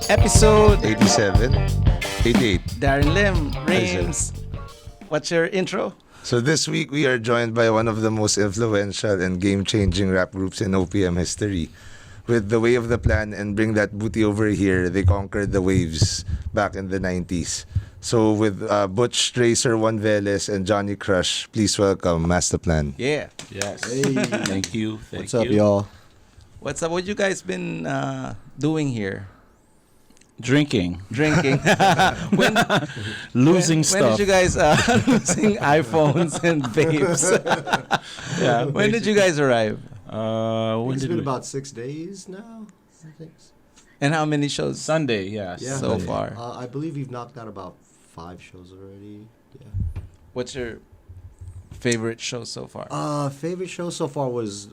Episode 87, 88. Daren Lim, Hi, Rayms. What's your intro? So this week we are joined by one of the most influential and game-changing rap groups in OPM history. With The Way of the Plan and Bring That Booty Over Here, they conquered the waves back in the 90s. So with Butch, Tracer, One Velez, and Johnny Krush, please welcome Mastaplann. Yeah. Yes. Hey. Thank you. What's up, y'all? What's up? What you guys been doing here? Drinking. Drinking. when, Losing when stuff. did you guys losing iPhones and vapes? Yeah. When did you guys arrive? When It's did been we? about 6 days now. I think. And how many shows Sunday, yeah. Yeah. so far? I believe we've knocked out about 5 shows already. Yeah. What's your favorite show so far? Favorite show so far was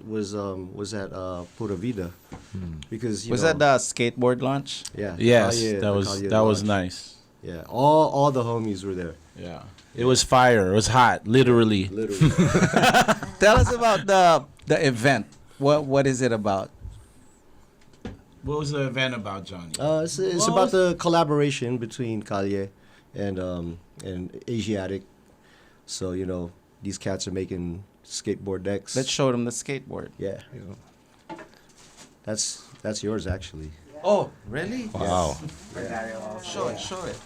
at Pura Vida because Was that the skateboard launch? yeah Yes, Kalye- that the was Kalye that was launch. nice. Yeah, all the homies were there. Yeah. It was fire. It was hot, literally. Literally. Tell us about the event. What is it about? What was the event about, Johnny? It's about the collaboration between Kalye and Asiatic. So these cats are making skateboard decks. Let's show them the skateboard. Yeah. That's yours actually. Oh, really? Wow. Show it. Show it.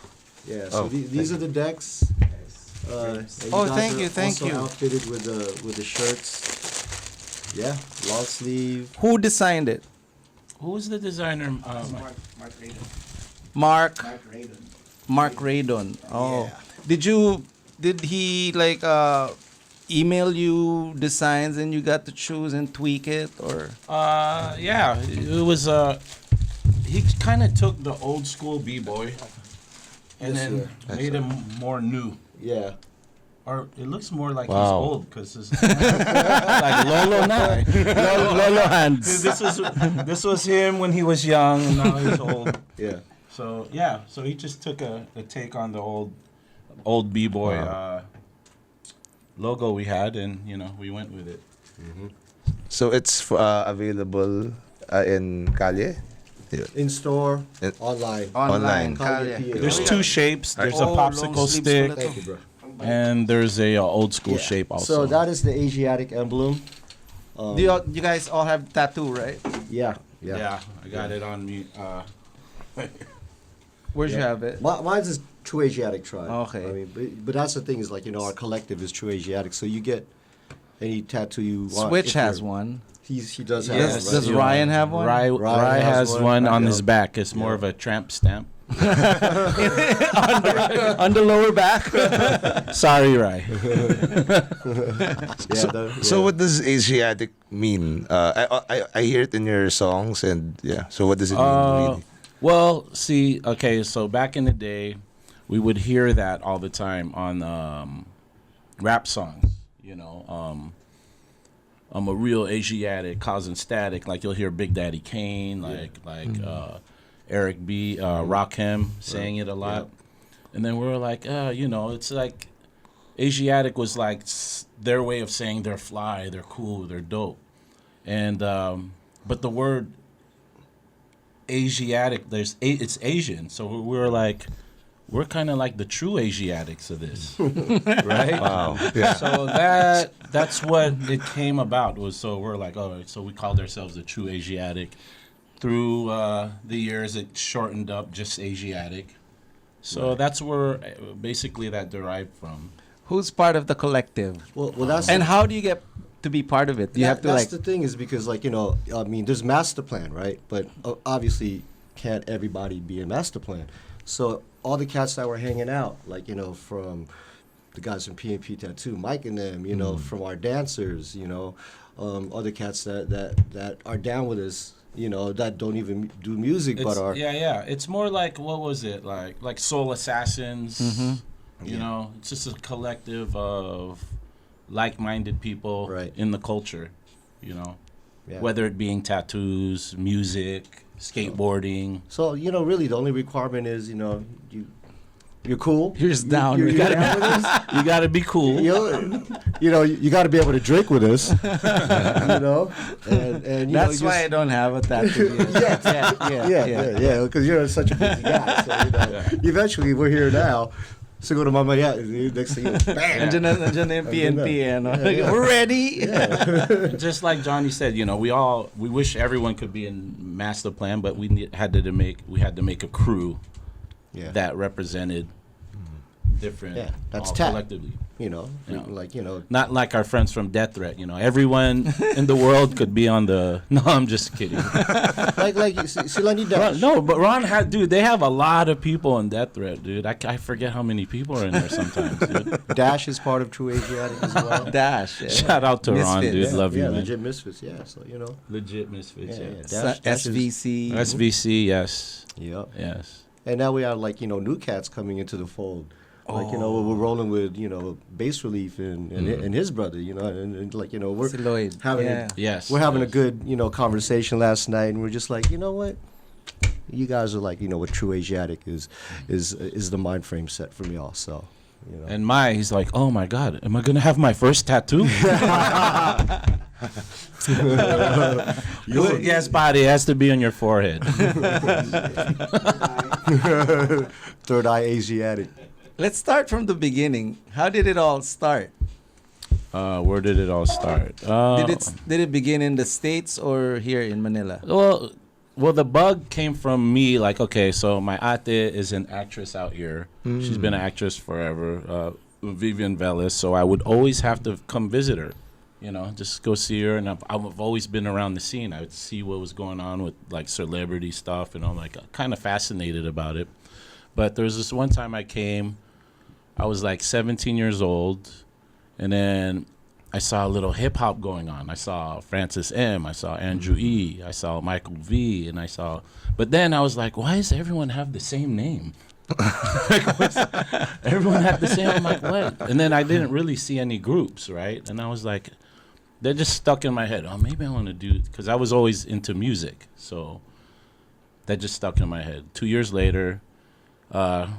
Yeah. So Oh, these are the decks. And Oh, guys thank are you, thank also you. Outfitted with the shirts. Yeah, long sleeve. Who designed it? Who was the designer? Mark Raydon. Oh. Did he email you designs and you got to choose and tweak it, or Yeah. It was he kind of took the old school b-boy and Yes, then sir. made him more new. Yeah. Or it looks more like he's Wow. old because like Lolo now. Lolo hands? This was him when he was young, and now he's old. Yeah. So yeah, so he just took a take on the old b-boy logo we had, and we went with it. So it's available in Kalye? In store, In- online. Online. Kalye Kalye. PA. There's two shapes. There's a Oh, popsicle long sleeves stick, pala to. Thank you, bro. and there's a old school Yeah. shape also. So that is the Asiatic emblem. Do you guys all have tattoo, right? Yeah. yeah, I got it on me. Where'd you Yeah. have it? Mine's is True Asiatic Tribe. Okay. I mean, but that's the thing is our collective is True Asiatic. So you get any tattoo you want. Switch if has you're- one. He does have Yes. one, Does right? Ryan have one? Rye has one on Yeah. his back. It's more Yeah. of a tramp stamp. On the lower back. Sorry, Rye. So what does Asiatic mean? I hear it in your songs, and yeah. So what does it mean? Really? Well, see, okay, so back in the day, we would hear that all the time on rap songs. I'm a real Asiatic causing static. Like you'll hear Big Daddy Kane, Eric B, Rakim saying it a lot. And then we were like, it's like Asiatic was like their way of saying they're fly, they're cool, they're dope. And but the word Asiatic, it's Asian, so we were like, we're kind of like the true Asiatics of this, right? Wow. Yeah. So that's what it came about. So we're like, all right, so we called ourselves the true Asiatic. Through the years, it shortened up just Asiatic. So that's where basically that derived from. Who's part of the collective? Well, that's And how do you get to be part of it? Do you have to that's the thing is because there's Mastaplann, right? But obviously can't everybody be a Mastaplann. So all the cats that were hanging out, from the guys from PNP Tattoo, Mike and them, from our dancers, other cats that are down with us, that don't even do music but are It's more like, what was it, like Soul Assassins? It's just a collective of like-minded people Right. in the culture. Yeah. Whether it being tattoos, music, skateboarding. So really the only requirement is you You're cool. You're just down. You You gotta gotta be with us. You got to be cool. You got to be able to drink with us. You know, and That's why I don't have a tattoo. yeah. Because you're such a busy guy. So eventually we're here now. Siguro mamaya, next thing, bam. Nandiyan na yung PNP, ano? We're ready. Just like Johnny said, we wish everyone could be in Mastaplann, but we had to make a crew that represented different, that's all tap. collectively. Not Not like our friends from Death Threat. Everyone in the world could be on the. No, I'm just kidding. like Silani Dash. No, but Ron had, dude. They have a lot of people in Death Threat, dude. I forget how many people are in there sometimes. Dude. Dash is part of True Asiatic as well. Dash. Yeah. Shout out to Ron, Misfits. dude. Love you, man. Legit Misfits. Yeah, so Legit Misfits. Yeah. Dash is- SVC. SVC, yes, Yep. yes. And now we have new cats coming into the fold. We're rolling with Bass Relief and his brother. And we're Siloid. having Yeah. Yes. we're having yes. a good conversation last night, and we're just like, you know what, you guys are like what True Asiatic is the mind frame set from y'all. So And he's like, oh my God, am I gonna have my first tattoo? Yes, body has to be on your forehead. Third Eye Asiatic. Let's start from the beginning. How did it all start? Where did it all start? Did it begin in the States or here in Manila? Well, the bug came from me. Like, okay, so my ate is an actress out here. She's been an actress forever, Vivian Velez. So I would always have to come visit her, just go see her. And I've always been around the scene. I would see what was going on with like celebrity stuff, and I'm like kind of fascinated about it. But there was this one time I came. I was like 17 years old, and then I saw a little hip hop going on. I saw Francis M. I saw Andrew E. I saw Michael V. But then I was like, why does everyone have the same name? Everyone had the same. I'm like, what? And then I didn't really see any groups, right? And I was like, they're just stuck in my head. Oh, maybe I want to do, because I was always into music, so that just stuck in my head. 2 years later, we're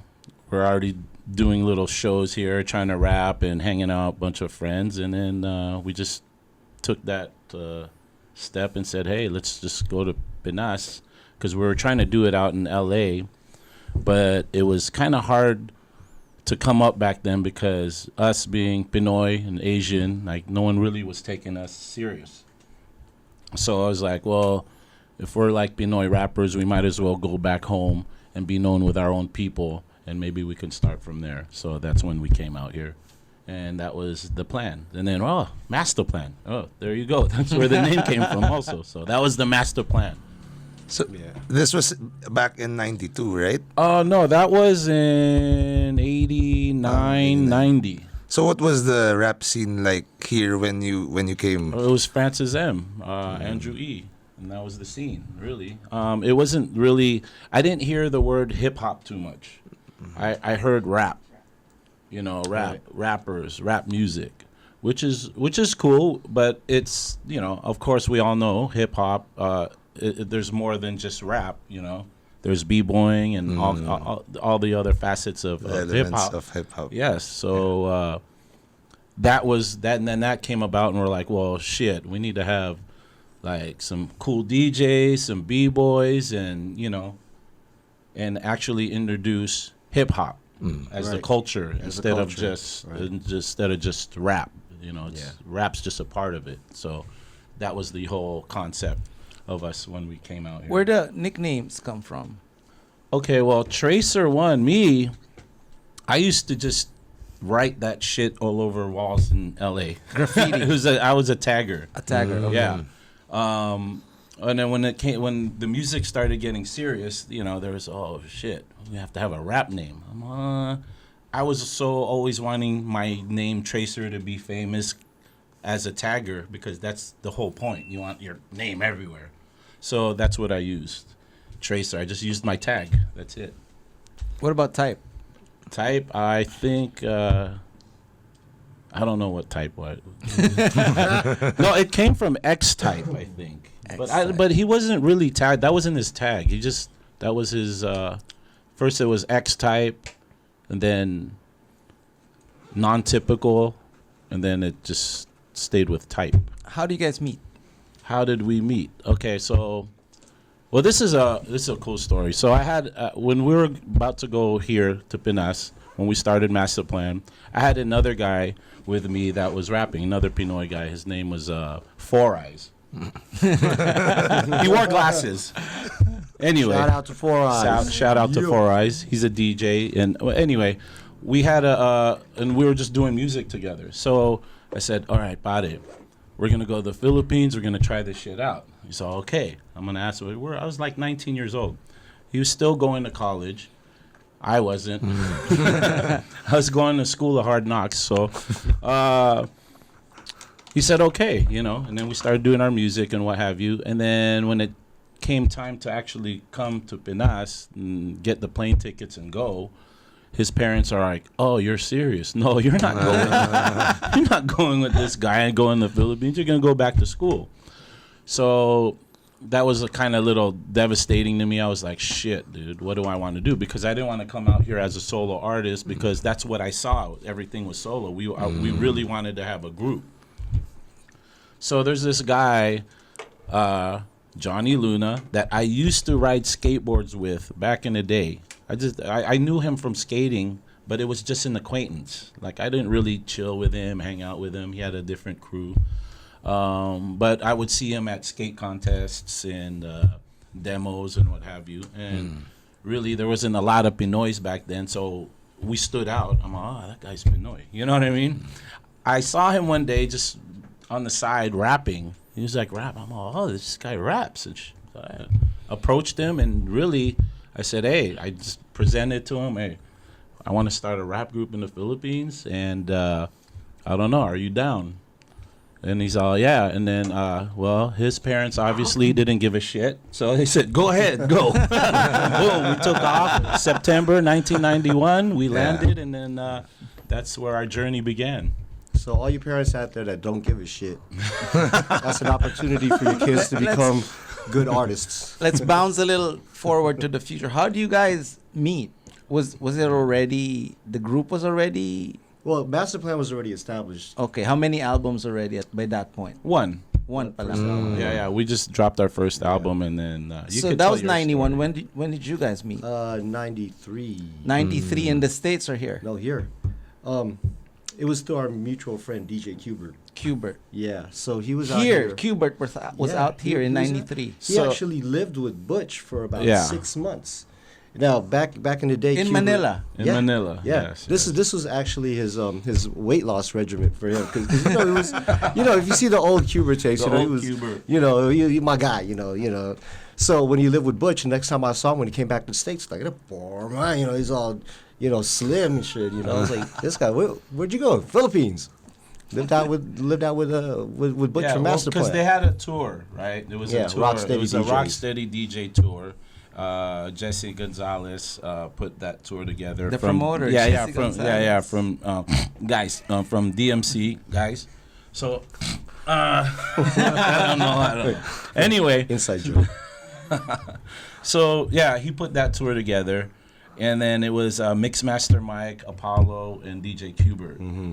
already doing little shows here, trying to rap and hanging out, a bunch of friends, and then we just took that step and said, hey, let's just go to Pinas, because we were trying to do it out in LA, but it was kind of hard to come up back then because us being Pinoy and Asian, like no one really was taking us serious. So I was like, well, if we're like Pinoy rappers, we might as well go back home and be known with our own people, and maybe we can start from there. So that's when we came out here, and that was the plan. And then, Mastaplann. Oh, there you go. That's where the name came from also. So that was the Mastaplann. So this was back in '92, right? Oh, no, that was in 89, 90. So what was the rap scene like here when you came? It was Francis M., Andrew E., and that was the scene, really. It wasn't really, I didn't hear the word hip-hop too much. I heard rap, rappers, rap music, which is cool, but it's, of course we all know hip-hop, there's more than just rap, There's b-boying and all the other facets of hip-hop. Of hip-hop. Yes, so that was that, and then that came about, and we're like, well, shit, we need to have like some cool DJs, some b-boys, and and actually introduce hip hop as the culture instead of just rap. Rap's just a part of it. So that was the whole concept of us when we came out here. Where the nicknames come from? Okay, well, Tracer One, I used to just write that shit all over walls in LA. Graffiti. I was a tagger. A tagger. Okay. Yeah. And then when the music started getting serious, there was, oh shit, we have to have a rap name. I was always wanting my name Tracer to be famous as a tagger, because that's the whole point. You want your name everywhere. So that's what I used. Tracer. I just used my tag. That's it. What about type? Type, I think, I don't know what type was. No, it came from X-Type, I think. But he wasn't really tagged. That wasn't his tag. That was his, first it was X-Type, and then non-typical, and then it just stayed with type. How do you guys meet? How did we meet? Okay, so, well, this is a cool story. So I had when we were about to go here to Pinas, when we started Mastaplann, I had another guy with me that was rapping, another Pinoy guy. His name was Four Eyes. He wore glasses. Anyway, Shout out to Four Eyes. Shout out to Four Eyes. He's a DJ, and well, anyway, we had and we were just doing music together. So I said, "All right, Pare, we're gonna go to the Philippines. We're gonna try this shit out." He said, "Okay." I'm gonna ask him. I was like 19 years old. He was still going to college. I wasn't. I was going to school of hard knocks. So he said, "Okay," and then we started doing our music and what have you. And then when it came time to actually come to Pinas and get the plane tickets and go, his parents are like, "Oh, you're serious? No, you're not going. You're not going with this guy and going to the Philippines. You're gonna go back to school." So that was a kind of little devastating to me. I was like, "Shit, dude, what do I want to do?" Because I didn't want to come out here as a solo artist because that's what I saw. Everything was solo. We really wanted to have a group. So there's this guy, Johnny Luna, that I used to ride skateboards with back in the day. I knew him from skating, but it was just an acquaintance. Like, I didn't really chill with him, hang out with him. He had a different crew. But I would see him at skate contests and demos and what have you. And really, there wasn't a lot of Pinoys back then, so we stood out. I'm like, "Oh, that guy's Pinoy." You know what I mean? I saw him one day just on the side rapping. He was like, "Rap." I'm like, "Oh, this guy raps." And so I approached him, and really, I said, "Hey," I just presented to him, "Hey, I want to start a rap group in the Philippines, and I don't know, are you down?" And he's all, "Yeah." And then, well, his parents obviously didn't give a shit, so they said, "Go ahead, go." Boom, we took off. September 1991, we landed, and then that's where our journey began. So all you parents out there that don't give a shit, that's an opportunity for your kids to become good artists. Let's bounce a little forward to the future. How do you guys meet? Was it already, the group was already? Well, Mastaplann was already established. Okay, how many albums already by that point? One pala. Yeah, we just dropped our first album, and then you So could that tell was your 91. story. When did you guys meet? 93. 93 in the States or here? No, here. It was through our mutual friend, DJ Kubert. Kubert. Yeah, so he was out Here, here. Kubert was Yeah, out here in he was 93. He So- actually lived with Butch for about Yeah. 6 months. Now, back in the day, In Kubert- Manila. In Yeah, Manila, Yeah, yes, this was actually his weight loss regimen for him because it was if you see the old Kubert tapes, The he old was Kubert. he my guy, you know. So when he lived with Butch, the next time I saw him when he came back to the States, like poor man, he's all slim and shit. I was like, this guy, where'd you go? Philippines. Lived out with Butch Yeah, from because Mastaplann. they had a tour, right? There was Yeah, a tour. Rocksteady It was a DJs. Rocksteady DJ tour. Jesse Gonzalez put that tour together. The from, promoter, yeah, Jesse from Gonzalez. from guys from DMC guys. So I don't know. Anyway, Inside joke. so yeah, he put that tour together, and then it was Mixmaster Mike, Apollo, and DJ Kubert. Mm-hmm.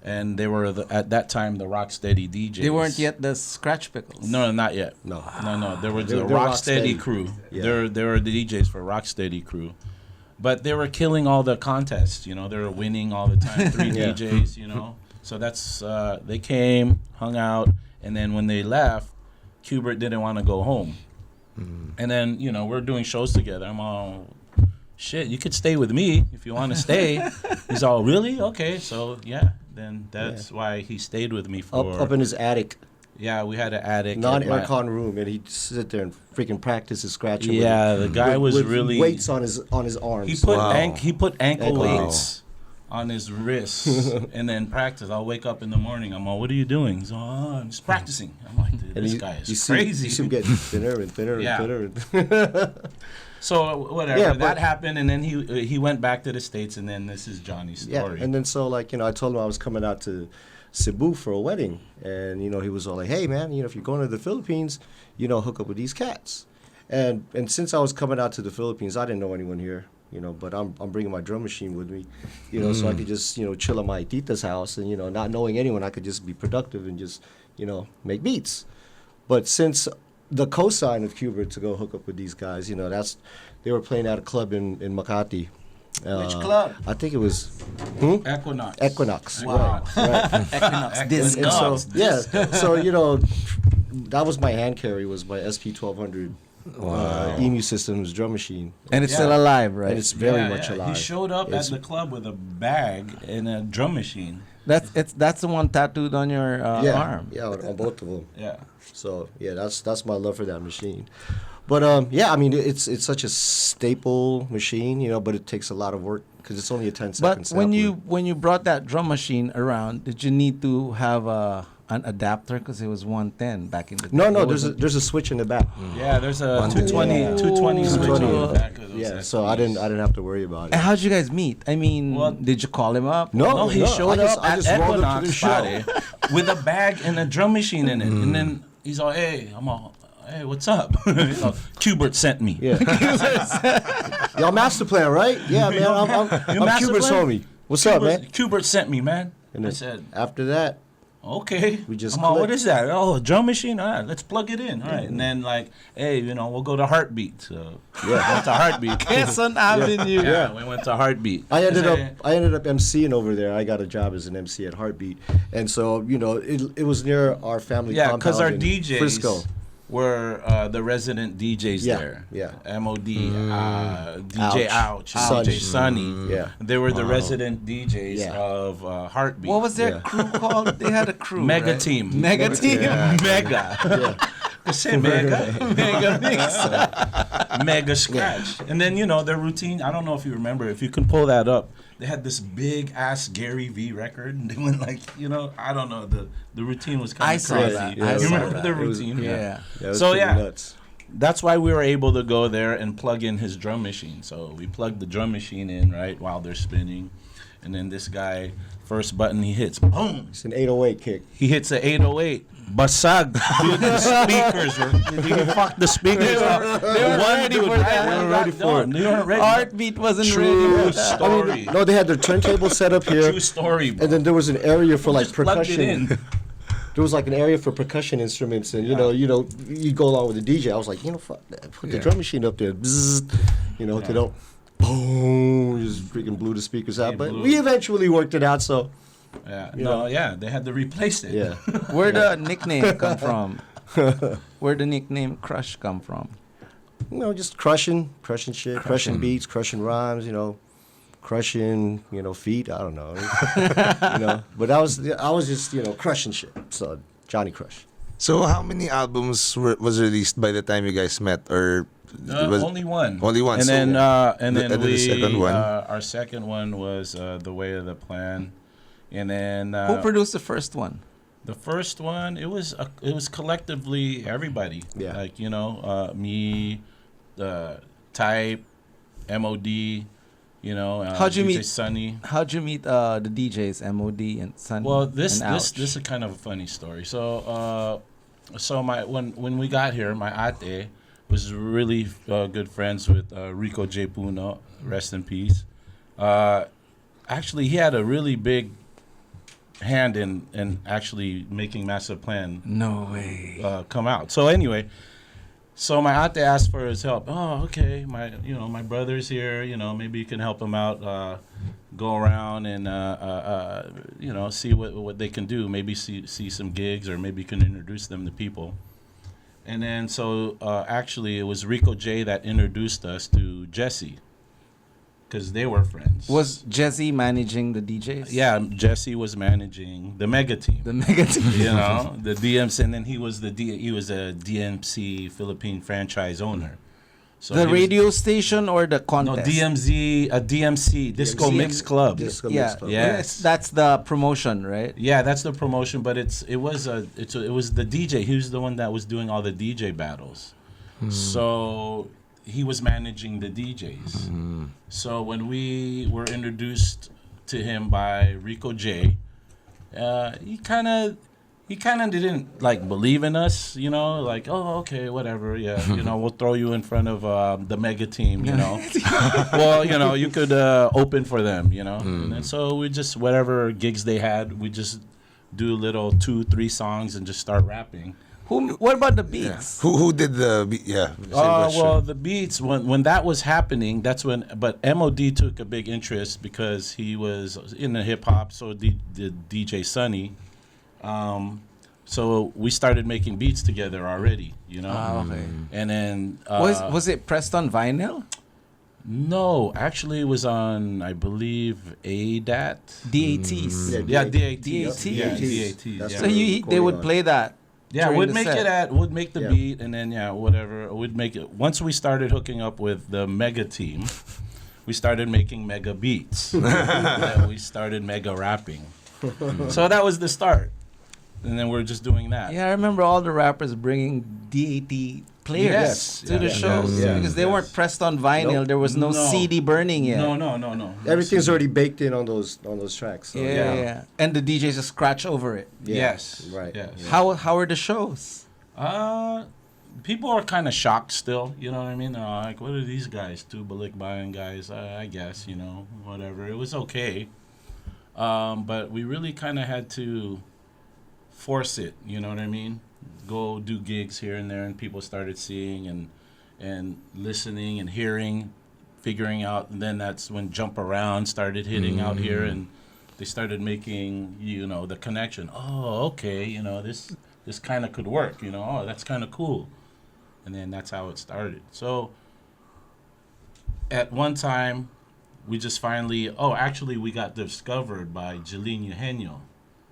And they were at that time the Rocksteady DJs. They weren't yet the Scratch Pickles. No, not yet. No. No. There was the They're Rocksteady Rocksteady. crew. Yeah. They were the DJs for Rocksteady crew, but they were killing all the contests. They were winning all the time. 3 Yeah. DJs. So that's they came, hung out, and then when they left, Kubert didn't want to go home. And then we're doing shows together. I'm all, shit, you could stay with me if you want to stay. He's all, really? Okay, so yeah. Then that's why he stayed with me for. Up in his attic, Yeah, we had an attic. non-aircon room, and he'd sit there and freaking practice his scratching. Yeah, the guy was with really. weights on his arms. He put Wow. he put ankle Ankle weights on his wrists and then practice. I'll wake up in the morning. I'm all, what are you doing? He's all, oh, I'm just practicing. I'm like, dude, And this you- guy is you see, crazy. You see him getting thinner and thinner and Yeah. thinner. So whatever, Yeah, that but- happened, and then he went back to the States, and then this is Johnny's Yeah, story. and then so I told him I was coming out to Cebu for a wedding, and he was all like, "Hey man, if you're going to the Philippines, hook up with these cats." And since I was coming out to the Philippines, I didn't know anyone here. but I'm bringing my drum machine with me, so I could just, chill at my tita's house and, not knowing anyone, I could just be productive and just, make beats. But since the cosign of Cuba to go hook up with these guys, they were playing at a club in Makati. Which club? I think it was Equinox. Wow. Right. Equinox. This. And so, so that was my hand carry, was my SP1200 EMU Systems drum machine. And it's still alive, right? And it's very much alive. He showed up at the club with a bag and a drum machine. That's the one tattooed on your arm. Yeah, on both of them. Yeah. So that's my love for that machine. But I mean, it's such a staple machine, but it takes a lot of work because it's only a 10-second But sampler. when you brought that drum machine around, did you need to have an adapter because it was 110 back in the day? No, there's a switch in the back. Yeah, there's a 220 switch on the back of those. Yeah, so I didn't have to worry about it. And how'd you guys meet? I mean, did you call him up? No, He showed up I at just rolled up to Equinox the show. party with a bag and a drum machine in it, and then he's all, "Hey, hey, what's up?" He's all, "Qbert sent me." Yeah. Y'all Mastaplann, right? Yeah, man. I'm Cubert's Mastaplann? homie. What's up, man? Qbert sent me, man. And I then said, after that, okay. We just I'm all, what clicked. is that? Oh, a drum machine? All right, let's plug it in. All right. And then, like, hey, we'll go to Heartbeat. So, went to Heartbeat. Quezon Avenue. Yeah, we went to Heartbeat. I ended up emceeing over there. I got a job as an MC at Heartbeat, and so it was near our family Yeah, compound because our in DJs Frisco. were the resident DJs there. Yeah. MOD, DJ Ouch, Ouch. DJ Sunny. Yeah. They were the resident DJs Yeah. of Heartbeat. What was their Yeah. crew called? They had a crew. Mega right? Team. Mega Team. Mega. Say mega. Mega Mix. Mega Scratch. And then, their routine, I don't know if you remember, if you can pull that up, they had this big ass Gary V record, and they went like, I don't know, the routine was kind I of saw crazy. that. Yeah, You I saw remember that. the It was- routine? Yeah. It was So, pretty yeah. nuts. That's why we were able to go there and plug in his drum machine. So we plugged the drum machine in, right, while they're spinning. And then this guy, first button he hits, boom. It's an 808 kick. He hits a 808. Basag. Dude, the speakers he fucked the speakers up. They weren't ready for that. They weren't ready for it. They weren't ready. Heartbeat wasn't True ready. For that. story. No, they had their turntable set up here, True story, bro. and then there was an area for like Just plugged it percussion. in. There was like an area for percussion instruments, and you go along with the DJ. I was like, fuck that. Put the drum machine up there, bzzz, to don't, boom, just freaking blew the speakers out. But blew we it. eventually worked it out. So Yeah, they had to replace it. yeah, Where the nickname come from? Where the nickname Krush come from? just crushing shit, crushing beats, crushing rhymes, crushing, feet. I don't know, But I was just, crushing shit. So Johnny Crush. So how many albums was released by the time you guys met, or was Only one. Only one. And So then the second one? our second one was The Way of the Plan. And then Who produced the first one? the first one, it was collectively everybody. Yeah. Like, me, Type, MOD, How'd you DJ meet- Sunny. How'd you meet the DJs, MOD and Sunny? Well, this and Ouch? is kind of a funny story. So when we got here, my ate was really good friends with Rico J. Puno, rest in peace. Actually, he had a really big hand in actually making Mastaplann No way. come out. So anyway, my ate asked for his help. Oh, okay, my brother's here. Maybe you can help him out. Go around and see what they can do. Maybe see some gigs, or maybe you can introduce them to people. And then actually it was Rico J that introduced us to Jesse, because they were friends. Was Jesse managing the DJs? Yeah, Jesse was managing the Mega Team. The Mega Team. The DMC, and then he was a DMC Philippine franchise owner. So The he was- radio station or the No, contest? DMC Disco DMC. Mix Club. Disco Yeah, Mix Club. Yes. That's the promotion, right? Yeah, that's the promotion, but it was the DJ. He was the one that was doing all the DJ battles. So he was managing the DJs. So when we were introduced to him by Rico J, he kind of he kind of didn't like believe in us, you know, like, oh, okay, whatever, yeah, you know, we'll throw you in front of the mega team, you know. Well, you know, you could open for them, you know. And then so we just, whatever gigs they had, we just do little 2-3 songs and just start rapping. What about the beats? Who did the same question. Well, the beats, when that was happening, that's when, but MOD took a big interest because he was in the hip hop, so did DJ Sonny. So we started making beats together already, you know. Okay. And then Was it pressed on vinyl? no, actually it was on, I believe, ADAT. DATs. Yeah, DAT. DAT. Yeah, DAT. That's Yeah. So they would play that. Yeah, during we'd the make set. it at, we'd make the Yeah. beat, and then whatever, we'd make it. Once we started hooking up with the mega team, we started making mega beats. Then we started mega rapping. So that was the start, and then we're just doing that. Yeah, I remember all the rappers bringing DAT players Yes, to yeah, the yeah, shows yeah, because they yes. weren't pressed on vinyl. Nope. There was no, No. CD burning yet. No. Everything's already baked in on those tracks. So, Yeah. And the DJs just scratch over it. Yeah. Yes. Right. Yes. Yeah. How are the shows? People are kind of shocked still. You know what I mean? They're like, "What are these guys? Two Balikbayan guys?" I guess, you know, whatever. It was okay, but we really kind of had to force it. You know what I mean? Go do gigs here and there, and people started seeing and listening and hearing, figuring out. And then that's when Jump Around started hitting out here, and they started making, you know, the connection. Oh, okay, you know, this kind of could work. You know, oh, that's kind of cool. And then that's how it started. So at one time, we just finally, actually we got discovered by Jeline Eugenio.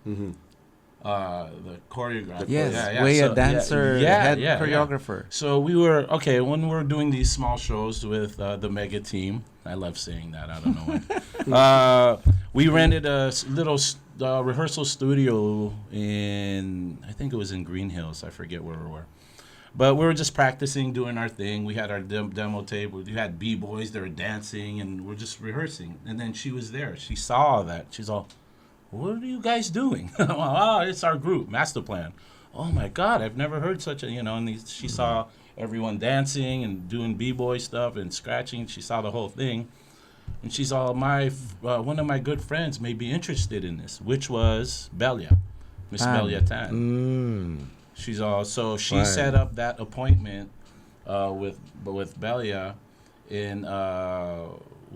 The choreographer. Yes, Yeah, way so- a dancer, head choreographer. So we were, when we were doing these small shows with the mega team, I love saying that, I don't know why. We rented a little rehearsal studio in, I think it was in Green Hills, I forget where we were. But we were just practicing, doing our thing. We had our demo tape. We had B-boys, they were dancing, and we're just rehearsing. And then she was there. She saw that. She's all, "What are you guys doing?" I'm like, "Oh, it's our group, Mastaplann." "Oh my God, I've never heard such a," you know, and she saw everyone dancing and doing B-boy stuff and scratching. She saw the whole thing. And she's all, one of my good friends may be interested in this, which was Balia, Miss Balia Tan. She's all, so she Right. set up that appointment with Balia in,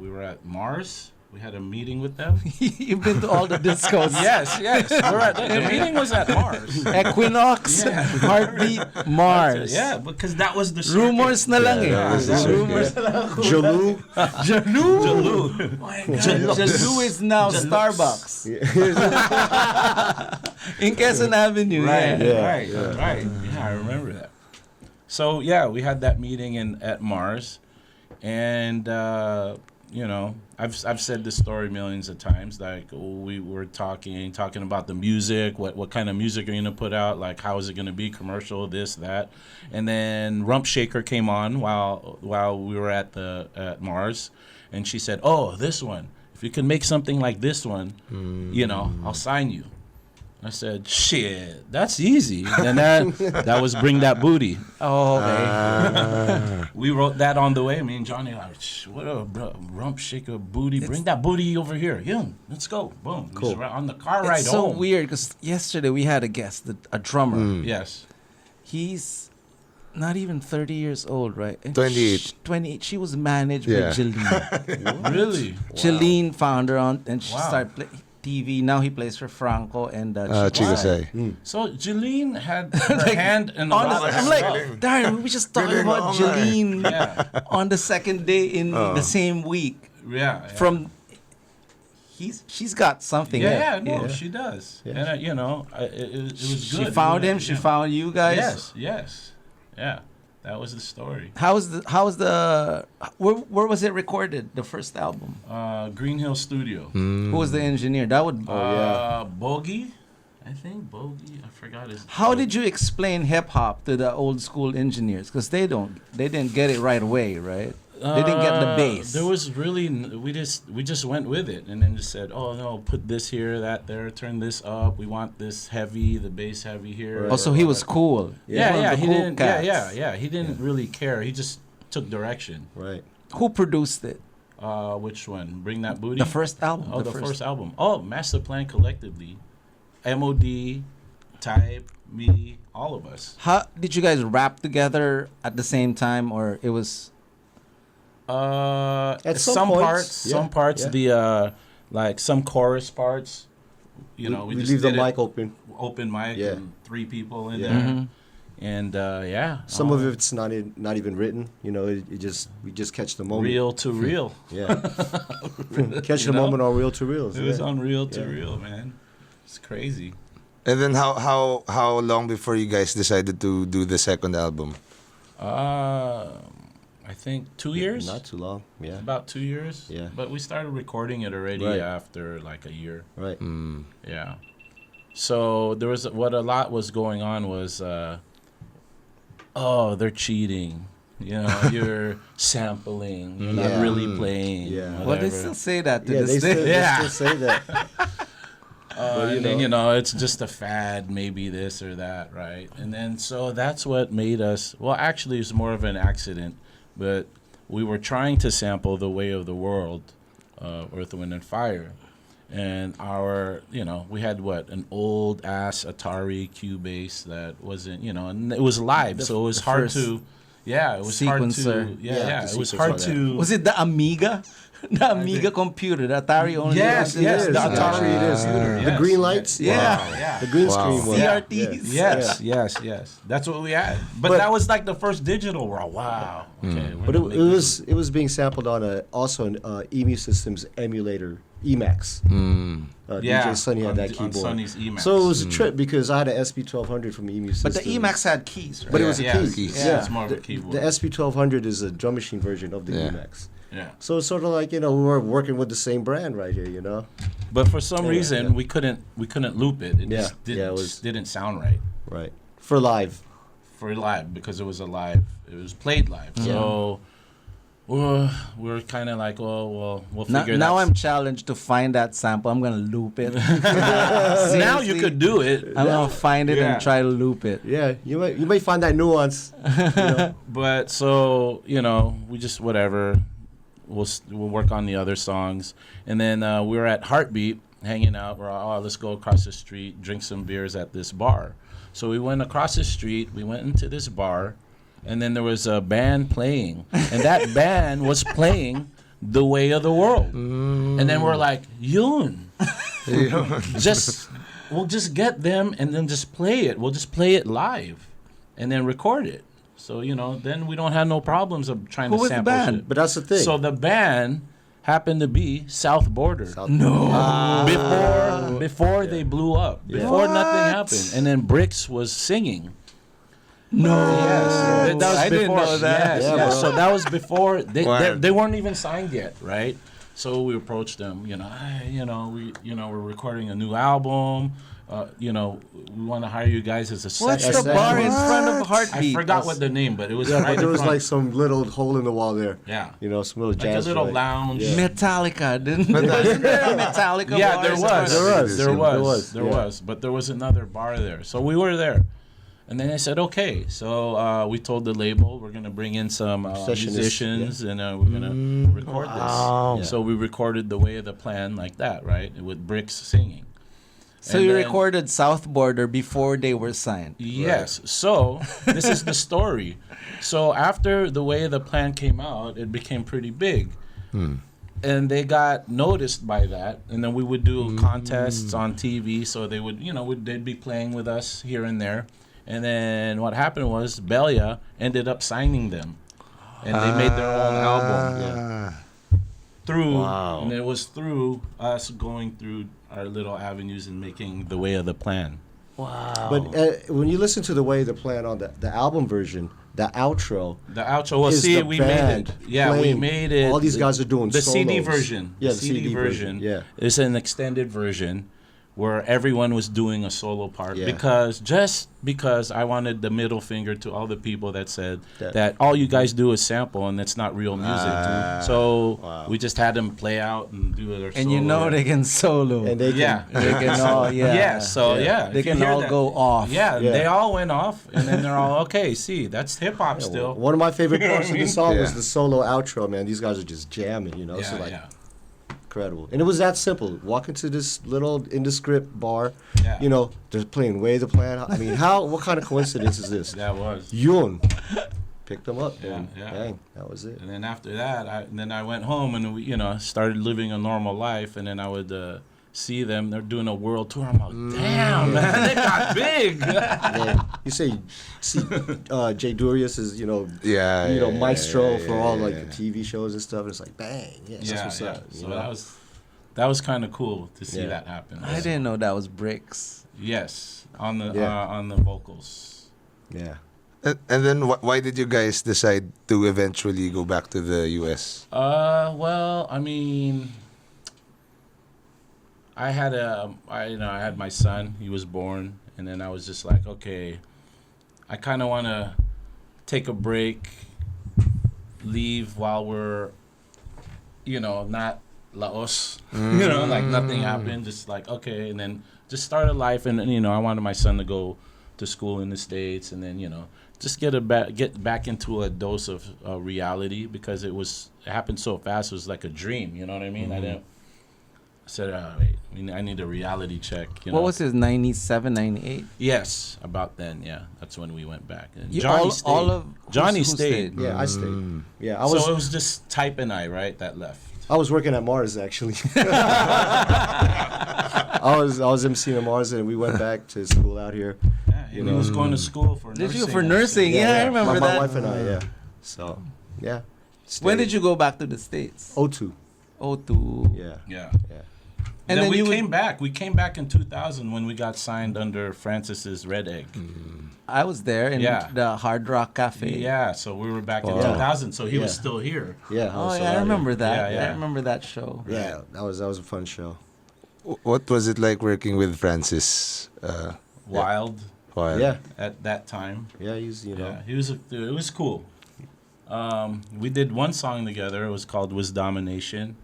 we were at Mars. We had a meeting with them. You've been to all the discos. Yes. We're at, the meeting was at Mars. Equinox, Yeah. Heartbeat, Mars. Yeah, because that was the circuit. Rumors na lang eh. Yeah, this is Rumors. Jalu. Jalu is now Starbucks in Quezon Avenue. Right, Yeah. right. Yeah, I remember that. So yeah, we had that meeting at Mars, and you know, I've said this story millions of times. Like we were talking about the music, what kind of music are you gonna put out? Like how is it gonna be, commercial, this, that, and then Rump Shaker came on while we were at Mars, and she said, "Oh, this one. If you can make something like this one, you know, I'll sign you." I said, "Shit, that's easy." And that was Bring That Booty. Oh, okay. We wrote that on the way. Me and Johnny like, what a Rump Shaker booty. Bring that booty over here. Yeah, let's go. Boom. Cool. He's on the car ride It's so home. weird because yesterday we had a guest, a drummer. Yes. He's not even 30 years old, right? And 28. 28. She was managed Yeah. with Jeline. Really? Jeline found her on, and she Wow. started playing TV. Now he plays for Franco and Chigasay. So Jeline had her hand in a On lot the, of I'm like, stuff. Darren, we were just talking about Jeline Yeah. on the second day in the same week. Yeah. From she's got something. Yeah, there. no, she does. And, you know, it was good. She found him. She Yeah. found you guys. Yes. Yeah. That was the story. How's the where was it recorded? The first album. Green Hill Studio. Who was the engineer? That would. Bogey, I think Bogey. I forgot his. How did you explain hip hop to the old school engineers? Because they didn't get it right away, right? They didn't get the bass. There was really we just went with it and then just said, oh no, put this here, that there, turn this up. We want this heavy, the bass heavy here. Also, he was cool. One Yeah, of the he cool didn't. cats. Yeah. He didn't really care. He just took direction. Right. Who produced it? Which one? Bring That Booty. The first album. Oh, the first album. Oh, Mastaplann collectively, MOD, Type, me, all of us. How did you guys rap together at the same time, or it was? At some points, parts, yeah. the like some chorus parts. You know, we just leave the did it mic open. open mic Yeah. and 3 people in Yeah. there. Mhm. And yeah, Some of it's not even written. You know, we just catch the moment. real to real. Yeah. Catch You the know? moment on reel to reels. It was yeah. on real to Yeah. real, man. It's crazy. And then how long before you guys decided to do the second album? I think 2 years. Not too long. Yeah. About 2 years. Yeah. But we started recording it already Right. after like a year. Right. Yeah. So there was what a lot was going on was, oh, they're cheating. You know, you're sampling. You're not Yeah. really playing. Yeah. Well, they whatever. still say that to Yeah, this day. Yeah. they still say that. And then, it's just a fad, maybe this or that, right? And then, so that's what made us, well, actually, it's more of an accident, but we were trying to sample The Way of the World, Earth, Wind, and Fire. And we had an old ass Atari Cubase that wasn't, and it was live, so it was the hard first to, it was hard sequencer. to, Yeah, it was the hard sequencer to. Was it the Amiga? The Amiga computer, the Atari only. Yes, yes, It the is. Atari It is. computer, The yes. green lights. Yeah. Yeah. The green Wow. screen one. CRTs. Yeah. Yes. That's what we had. But But- that was like the first digital world. Wow. Okay. we're But gonna make this it was being sampled on also an EMU Systems emulator, Emacs. Yeah, DJ Sonny had on- that on keyboard. Sonny's Emacs. So it was a trip because I had an SP1200 from EMU But Systems. the Emacs had keys, right? But it was Yeah, a key. keys. Yeah. It's more of a keyboard. The SP1200 is a drum machine version of the Yeah. Emacs. Yeah. So it's sort of like, we were working with the same brand right here, But for some Yeah, reason, yeah. we couldn't loop it. It Yeah, just didn't, yeah, it was- just didn't sound right Right. For live. for live because it was a live. It was played live. So we're kind of like, well, we'll Now, figure now that. I'm challenged to find that sample. I'm gonna loop it. Now you Seriously, could do it. I'm gonna find it Yeah. and try to loop it. Yeah, you might find that nuance. But so we just whatever. We'll work on the other songs, and then we were at Heartbeat hanging out. We're all, let's go across the street, drink some beers at this bar. So we went across the street. We went into this bar, and then there was a band playing, and that band was playing "The Way of the World." And then we're like, Yoon, we'll just get them and then just play it. We'll just play it live, and then record it. So then we don't have no problems of trying Who to was the sample band? shit. But that's the thing. So the band happened to be South Border. No. Before they blew up. Before nothing happened. And then Bricks was singing. No. Yes. That was I didn't before. know that. Yes, Yeah, yes. bro. So that was before Wow. they weren't even signed yet, right? So we approached them, we're recording a new album. We want to hire you guys as a What's second the That's bar it. in front of I Heartbeat? forgot what the name, but it was Yeah, right but there in was front. like some little hole in the wall there. Yeah. Some little Like a jazz. little joint. lounge. Yeah. Metallica, didn't wasn't there a Metallica Yeah, bar there in was. front of- There yeah. was. But there was another bar there. So we were there. And then they said, okay. So we told the label we're going to bring in some Sessionists, musicians and we're going to record Wow. this. So we recorded The Way of the Plan like that, right? With Bricks singing. So And you then- recorded South Border before they were signed. Yes. So this is the story. So after The Way of the Plan came out, it became pretty big. And they got noticed by that. And then we would do contests on TV. So they would, they'd be playing with us here and there. And then what happened was Balia ended up signing them. And they made their own album. Through, Wow. and it was through us going through our little avenues and making The Way of the Plan. But when you listen to the way the plan on the album version, the outro The outro. Well, is see, the we made band it. Yeah, we playing. made it. All these guys are doing the CD solos. version. Yeah, the CD version. Yeah. It's an extended version where everyone was doing a solo part Yeah. because I wanted the middle finger to all the people that said That- that all you guys do is sample and it's not real music. So Wow. we just had them play out and do their And solo. you know they can solo. And they can, Yeah. They can all, yeah. Yeah, so yeah, They if you can hear all that- go off. Yeah, Yeah. they all went off, and then they're all okay. See, that's hip hop still. One of my favorite You know parts what of I the mean? song was Yeah. the solo outro, man. These guys are just jamming, you know. Yeah, so like yeah. incredible. And it was that simple. Walk into this little indescript bar, Yeah. you know, they're playing Way the Plan. I mean, what kind of coincidence is this? That was. Yun picked them up, Yeah, and yeah. bang, that was it. And then after that, I went home and we, started living a normal life. And then I would see them. They're doing a world tour. I'm like, damn, man, they got big. Yeah, you see Jay Durius is, Yeah, maestro for all yeah, like yeah. the TV shows and stuff. And it's like, bang, yes, that's what's up. So you know? that was kind of cool to see Yeah. that happen. I didn't know that was Bricks. Yes, on the Yeah. on the vocals. Yeah. And then why did you guys decide to eventually go back to the US? Well, I mean, I had my son. He was born, and then I was just like, okay, I kind of want to take a break, leave while we're, not Laos, like nothing happened. Just like, okay, and then just start a life, and I wanted my son to go to school in the States, and then just get back into a dose of reality, because it happened so fast. It was like a dream, you know what I mean? I said, wait, I need a reality check. What was his 97, 98? Yes, about then, yeah. That's when we went back. And You- Johnny all- stayed. all of- Johnny who stayed. stayed? Yeah, I stayed. Yeah, I So was it was just Type and I, right, that left. I was working at Mars actually. I was emceeing at Mars, and we went back to school out here. Yeah, he was going to school for Did nursing. you for nursing? Yeah, I remember my that. wife and I, yeah. So, yeah. When did you go back to the States? O2. Oh, to. Yeah. Yeah. Yeah. And And then then we you would- came back. We came back in 2000 when we got signed under Francis's Red Egg. I was there in Yeah. the Hard Rock Cafe. Yeah, so we were back in Wow. 2000. So he was Yeah. still here. Yeah. Oh, was yeah, I remember that. Yeah, yeah. I remember that show. Yeah, that was a fun show. What was it like working with Francis? Wild While Yeah. at that time. Yeah, he's, Yeah, it was cool. We did one song together. It was called "Was Domination."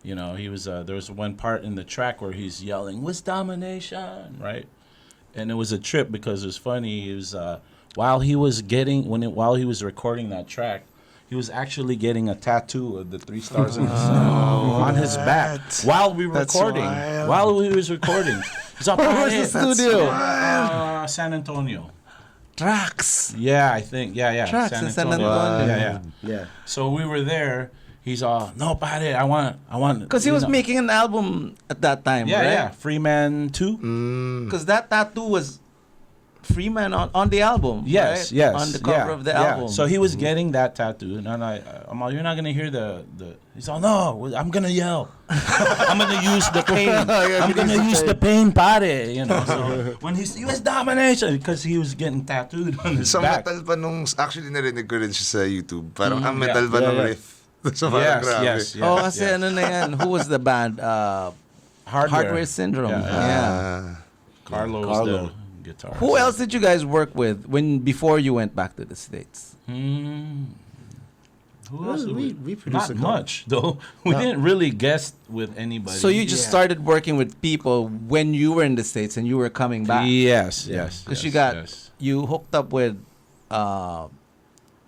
He was there was one part in the track where he's yelling "Was Domination," right? And it was a trip because it was funny. It was while he was recording that track, he was actually getting a tattoo of the 3 stars in the sun on his back while we were That's recording. wild. While we was recording, he's like, Where's the studio? San Antonio. Tracks. Yeah, I think. Yeah. Tracks in San Antonio. Yeah. Yeah. So we were there. He's all, no, pare, I want. Because he was making an album at that time, Yeah, right? yeah. Freeman 2. Because that tattoo was Freeman on the album. Yes, right? yes. On the cover of the album. So he was getting that tattoo, and I'm all, you're not gonna hear the. He's all, no, I'm gonna yell. I'm gonna use the pain. I'm gonna use the pain, pare. So when he was domination, because he was getting tattooed on his Sa back. metal pa actually narinig ko rin siya sa YouTube. Parang ang yeah. metal pa Yeah, ng yeah. riff. So parang grabe. Yes. Oh, kasi ano na yan? Who was the band? Hardware Syndrome. Yeah. Yeah. Carlo was Carlo. the guitar. Who else did you guys work with before you went back to the States? Who else? did We produced Not a couple. much though. We No. didn't really guest with anybody. So you just started working with people when you were in the States and you were coming back. Yes, Yeah. yes. Because yes, you hooked up with the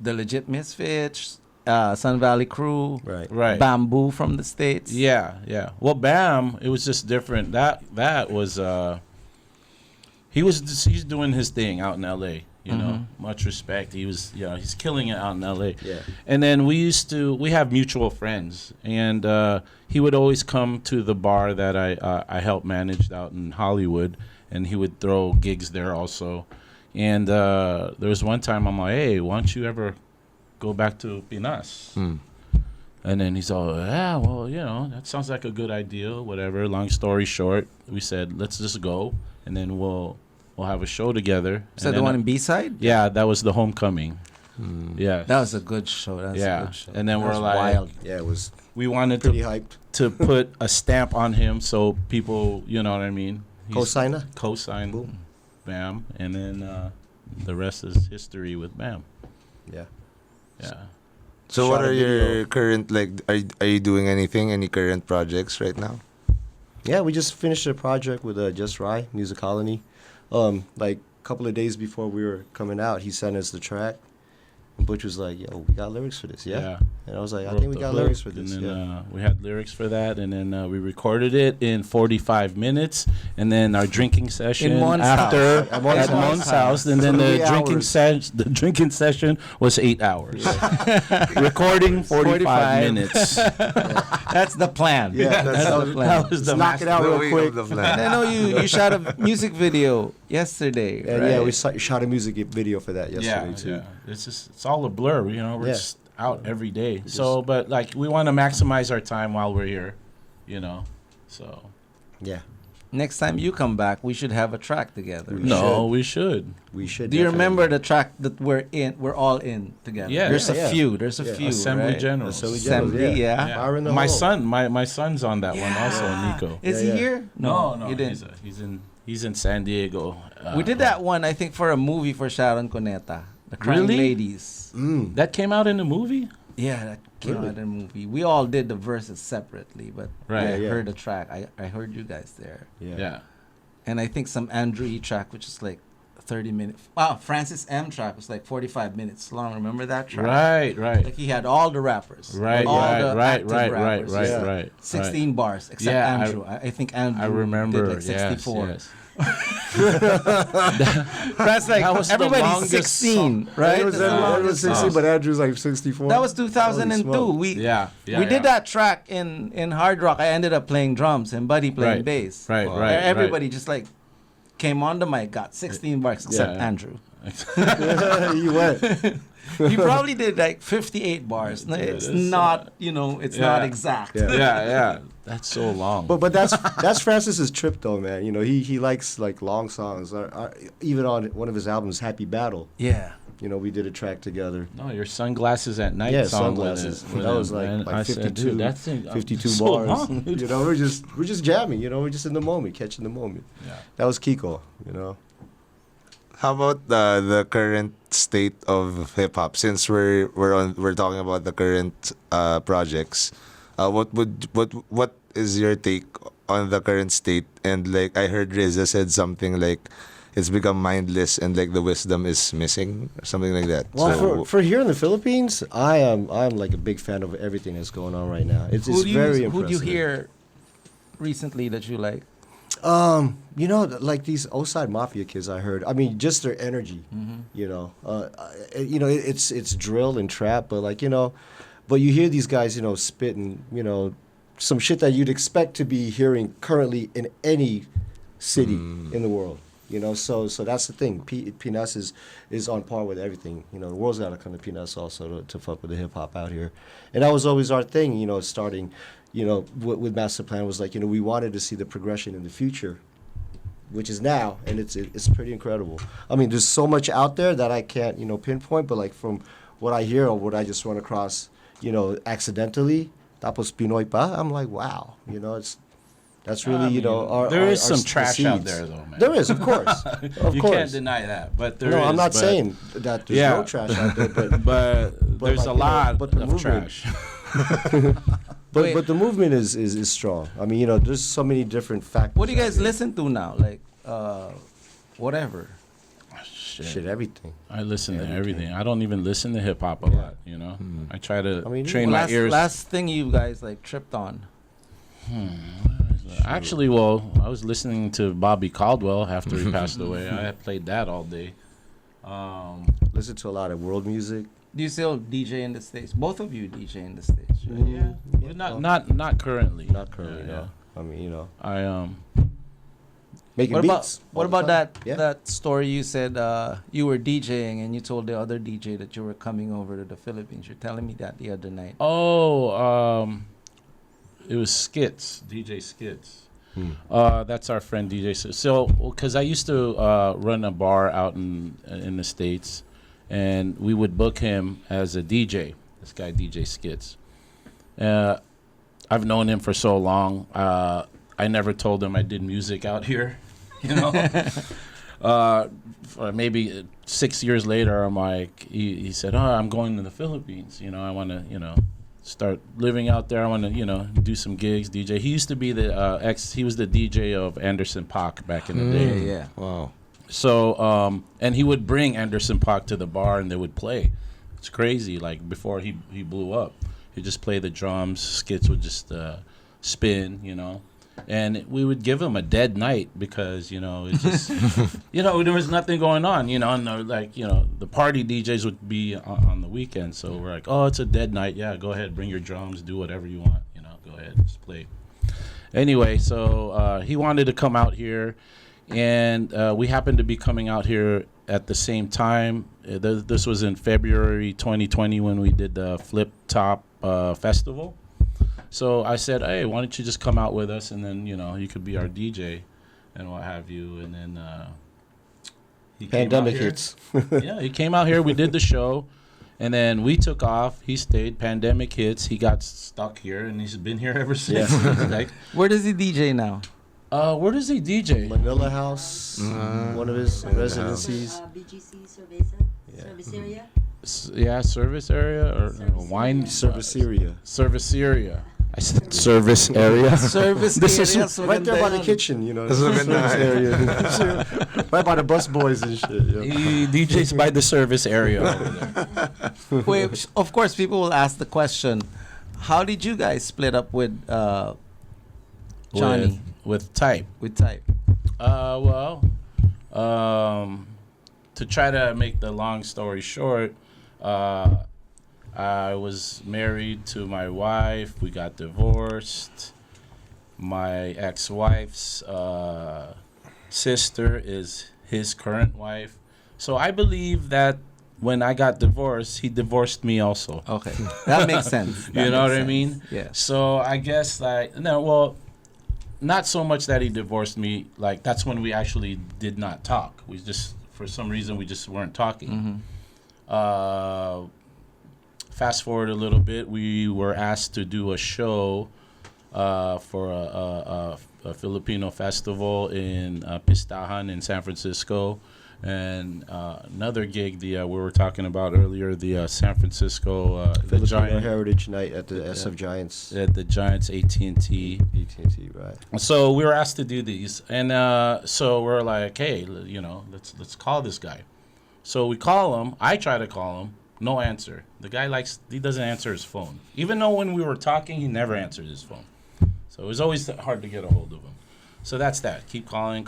Legit Misfits, Sun Valley Crew, Right. Right. Bamboo from the States. Yeah. Well, Bam, it was just different. That was he's doing his thing out in L.A. You know, much respect. He was, he's killing it out in L.A. Yeah. And then we have mutual friends, and he would always come to the bar that I helped manage out in Hollywood, and he would throw gigs there also. And there was one time I'm like, hey, why don't you ever go back to Pinas? And then he's all, yeah, well, that sounds like a good idea, whatever. Long story short, we said, let's just go, and then we'll have a show together. Is that And the then one in B-side? Yeah, that was the Homecoming. Yeah. That was a good show. That was a Yeah. good show. And then That we're was like, wild. Yeah, it was we wanted pretty hyped. to put a stamp on him so people, you know what I mean, He's Co-signer? Co-signed Boom. Bam, and then the rest is history with Bam. Yeah. Yeah. So Shot what a are your video. current, like, are you doing anything, any current projects right now? Yeah, we just finished a project with Just Rai Music Colony. Like a couple of days before we were coming out, he sent us the track. And Butch was like, "Yo, we got lyrics for this, yeah?" And I was like, "I Wrote think we the got hook, lyrics for this." And then Yeah. we had lyrics for that, and then we recorded it in 45 minutes, and then our drinking session Mon's after house. at Mon's Mon's house. house, and then the 3 drinking hours. the drinking session was 8 hours. Recording 45 minutes. That's the plan. Yeah, that's that the was- plan. That was the Knock it out The real way quick. of the And I plan. know you shot a music video yesterday, And right? yeah, we shot a music video for that yesterday Yeah, too. yeah. It's all a blur, you know. We're Yeah. just out every day. So, but like we want to maximize our time while we're here, you know. So Yeah, Next time you come back, we should have a track together. we should. we should. Do you definitely. remember the track that we're all in together? Yeah. There's Yeah, a yeah. few. There's a Yeah. few. Assembly right? Generals. Assembly, yeah. Yeah. Byron the My Hole. son, my son's on that one also, Nico. Is Yeah, he yeah. here? No, you didn't. He's in San Diego. We did that one, I think, for a movie for Sharon Cuneta, The Crying Really? Ladies. That came out in the movie. Yeah, that came Really? out in a movie. We all did the verses separately, but Right. I Yeah, yeah. heard the track. I heard you guys there. Yeah. And I think some Andrew E track, which is like 30 minutes. Wow, Francis M track was like 45 minutes long. Remember that track? Right. Like he had all the rappers. Right. all Right. the Right. active Right. rappers. Right. Yeah. Right. 16 bars, except Yeah, Andrew. I think Andrew I remember. did like 64. Yes. That's like, That was the everybody's longest 16, right? It was, That's the everyone was longest 60, song. but Andrew's like 64. That was Holy 2002. smoke. We Yeah. we did that track in Hard Rock. I ended up playing drums and Buddy playing Right. bass. Right. Wow. Right. Everybody just like came on the mic, got 16 bars, except Yeah. Andrew. You went. He probably did like 58 bars. No, it's that's, not, it's not yeah. exact. Yeah. Yeah. That's so long. But that's Francis's trip though, man. He likes like long songs. Even on one of his albums, Happy Battle, Yeah. we did a track together. No, your sunglasses at night Yeah, song. Sunglasses. With That was him, man. like I said, 52, dude, that's 52 so bars. long, dude. We're just jamming. We're just in the moment, catching the moment. Yeah. That was Kiko. How about the current state of hip hop? Since we're talking about the current projects, what is your take on the current state? And like I heard Reza said something like it's become mindless and like the wisdom is missing or something like that. Well, So- for here in the Philippines, I'm like a big fan of everything that's going on right now. It's Who do very you, who impressive. do you hear recently that you like? Like these Oside Mafia kids I heard. I mean, just their energy. It's drill and trap, but but you hear these guys, spitting, some shit that you'd expect to be hearing currently in any city in the world. So that's the thing. Pinas is on par with everything. The world's got to come to Pinas also to fuck with the hip hop out here, and that was always our thing. Starting. With Mastaplann was like, we wanted to see the progression in the future, which is now, and it's pretty incredible. I mean, there's so much out there that I can't, pinpoint, but like from what I hear or what I just run across, accidentally, tapos Pinoy pa, I'm like, wow, that's really, our there is our some trash out seeds. there, though, man. There is, of course. Of you course. can't deny that, but there is. No, I'm not but- saying that there's Yeah. no trash out there, but But there's like, a lot but the of movement- trash. Wait. but the movement is strong. I mean, there's so many different factors. What do you out guys here. listen to now? Like, whatever. Shit, everything. I listen to everything. I don't even listen to hip hop a lot. I try to I mean, train Well, my ears. last thing you guys like tripped on. Actually, I was listening to Bobby Caldwell after he passed away. I played that all day. Listen to a lot of world music. Do you still DJ in the States? Both of you DJ in the States, right? Yeah, but not currently. Not currently, Yeah, no. I mean, I making What about beats. all what the about time. that Yeah. that story you said you were DJing and you told the other DJ that you were coming over to the Philippines? You're telling me that the other night. it was Skits, DJ Skits. Hmm. That's our friend DJ. So, because I used to run a bar out in the States, and we would book him as a DJ. This guy DJ Skits. I've known him for so long. I never told him I did music out here. you know. Or maybe 6 years later, I'm like, he said, "Oh, I'm going to the Philippines. You know, I want to, start living out there. I want to, do some gigs, DJ." He used to be the he was the DJ of Anderson .Paak back in the day. Yeah. Wow. So, and he would bring Anderson .Paak to the bar, and they would play. It's crazy. Like before he blew up, he'd just play the drums. Skits would just spin, and we would give him a dead night because it's just there was nothing going on, and the party DJs would be on the weekend. So we're like, oh, it's a dead night. Yeah, go ahead, bring your drums, do whatever you want. Go ahead, just play. Anyway, so he wanted to come out here. And we happened to be coming out here at the same time. This was in February 2020 when we did the Flip Top Festival. So I said, hey, why don't you just come out with us, and then, you could be our DJ and what have you. And then he Pandemic came out hits. Yeah, he came out here. We did the show. And then we took off. He stayed. Pandemic hits. He got stuck here, and he's been here ever since. Like, Where does he DJ now? where does he DJ? Manila House, one of his residencies. BGC Cerveza, Service area or wine Cerveceria. service area. I said service area. Service This is area, so Right there by the ganda yan. kitchen, That's what I'm service gonna- area. Right by the bus boys and shit. He DJs by the service area over there. Wait, of course, people will ask the question, how did you guys split up with Johnny, with Type. with Type? To try to make the long story short, I was married to my wife. We got divorced. My ex-wife's sister is his current wife. So I believe that when I got divorced, he divorced me also. Okay, that makes sense. You know what I mean? Yeah. So I guess not so much that he divorced me. Like that's when we actually did not talk. We just, for some reason, we just weren't talking. Fast forward a little bit, we were asked to do a show for a Filipino festival in Pistahan in San Francisco, and another gig we were talking about earlier, the San Francisco the Filipino Giant Heritage Night at the SF Giants. at the Giants AT&T. AT&T, right. So we were asked to do these, and so we're like, hey, let's call this guy. So we call him. I try to call him. No answer. The guy he doesn't answer his phone. Even though when we were talking, he never answered his phone. So it was always hard to get a hold of him. So that's that. Keep calling.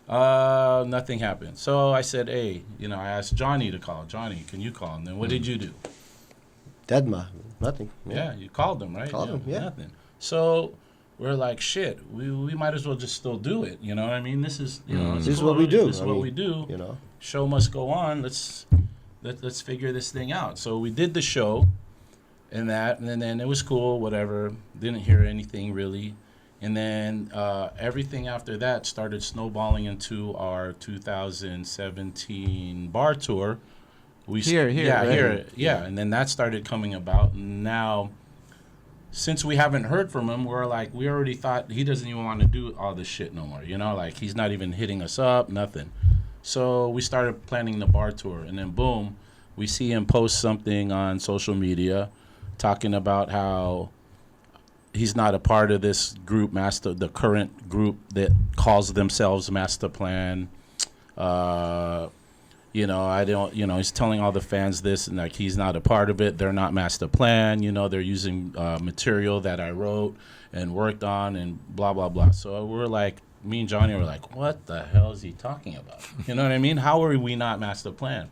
Nothing happened. So I said, hey, I asked Johnny to call. Johnny, can you call him? Then what did you do? Deadma, nothing. Yeah, you called him, right? Called him, yeah. Nothing. So we're like, shit, we might as well just still do it. You know what I mean? This is, it's This is cool. what we do. This is what we do. Show must go on. Let's figure this thing out. So we did the show, and then it was cool. Whatever. Didn't hear anything really, and then everything after that started snowballing into our 2017 bar tour. Here, right? Here. And then that started coming about. And now, since we haven't heard from him, we're like, we already thought he doesn't even want to do all this shit no more. Like he's not even hitting us up, nothing. So we started planning the bar tour, and then boom, we see him post something on social media talking about how he's not a part of this group, the current group that calls themselves Mastaplann. He's telling all the fans this, and like he's not a part of it. They're not Mastaplann. They're using material that I wrote and worked on, and blah blah blah. So we're like, me and Johnny were like, what the hell is he talking about? You know what I mean? How are we not Mastaplann?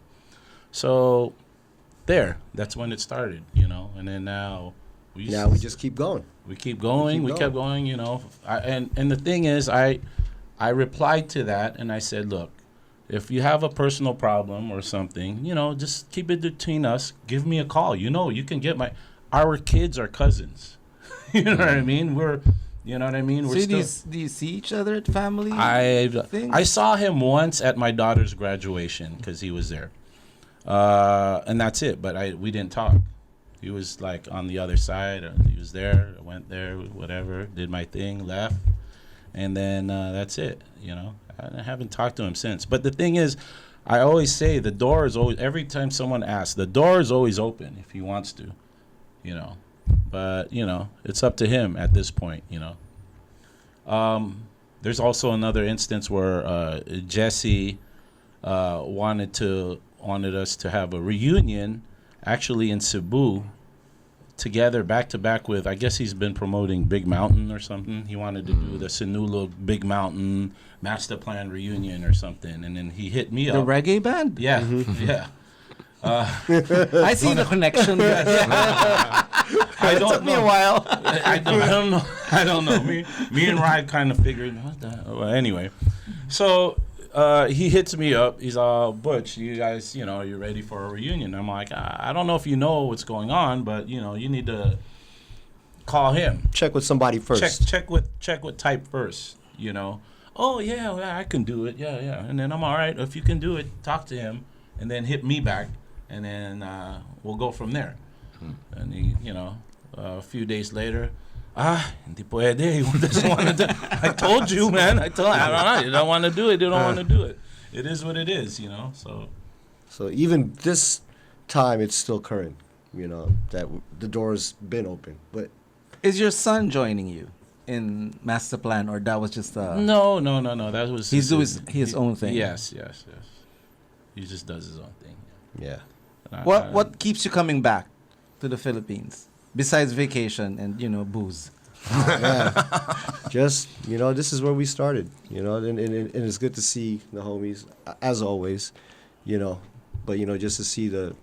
So that's when it started, and then now we just keep going. We keep going. We kept going, and the thing is, I replied to that, and I said, look, if you have a personal problem or something, just keep it between us. Give me a call. You can get our kids are cousins. You know what I mean? You know what I mean? So do you see each other at family things? I saw him once at my daughter's graduation because he was there, and that's it. But we didn't talk. He was like on the other side. He was there. I went there. Whatever. Did my thing. Left. and then that's it. You know, I haven't talked to him since. But the thing is, I always say the door is always, every time someone asks, the door is always open if he wants to, you know. But, you know, it's up to him at this point, you know. There's also another instance where Jesse wanted us to have a reunion actually in Cebu together back to back with, I guess he's been promoting Big Mountain or something. He wanted to do the Sinulog Big Mountain Mastaplann reunion or something, and then he hit me The up. reggae band? Yeah, yeah. I see the connection. I don't Took me a know. while. I don't know. I don't know. Me and Ryan kind of figured. What the? Well, anyway, so he hits me up. He's all, Butch, you guys, you know, you ready for a reunion? I'm like, I don't know if you know what's going on, but you know, you need to call him. Check with somebody first. Check with Type first. You know. Oh yeah, I can do it. Yeah. And then I'm all right. If you can do it, talk to him, and then hit me back, and then we'll go from there. And he, you know, a few days later, hindi pwede. He doesn't want to do. I told you, man. I don't know. You don't want to do it. You don't want to do it. It is what it is, you know. So even this time, it's still current. You know that the door's been open, but Is your son joining you in Mastaplann, or that was just No. That was he's doing his own thing? Yes. He just does his own thing. yeah. What keeps you coming back to the Philippines besides vacation and booze? Yeah. Just, this is where we started, and it's good to see the homies, as always, but, just to see the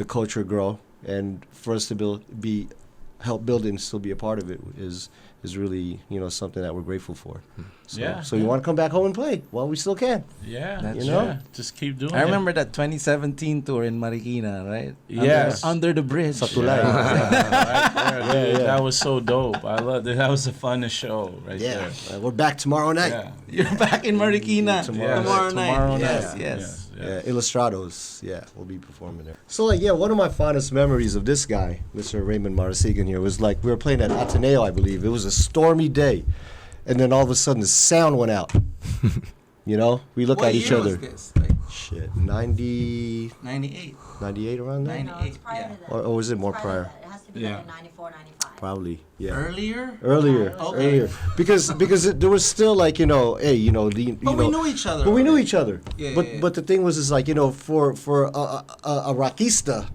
culture grow and for us to help build it and still be a part of it is really, something that we're grateful for. So you want to come back home and play? Well, we still can. Yeah. That's yeah. Just keep doing it. I remember that 2017 tour in Marikina, right? Yes. Under the bridge. Sa Tulay. Right there, dude. That was so dope. I love it. That was the funnest show right Yeah. there. We're back tomorrow night. Yeah. You're back in Marikina Tomorrow night. night. Yes. Yeah, Illustrados. Yeah, we'll be performing there. So, one of my fondest memories of this guy, Mr. Raymund Marasigan here, was we were playing at Ateneo, I believe. It was a stormy day, and then all of a sudden the sound went out. We look What at each year other. was this? Like Shit, 98 98. around there? 98. No, it's prior yeah. to that. Or was it more It's prior? to that. It has to be Yeah. like 94, 95. Probably, yeah. Earlier? Earlier, Okay. earlier, because there was still hey, But we knew each other. But we knew already. each other. Yeah, but yeah, yeah. but the thing was for a rockista,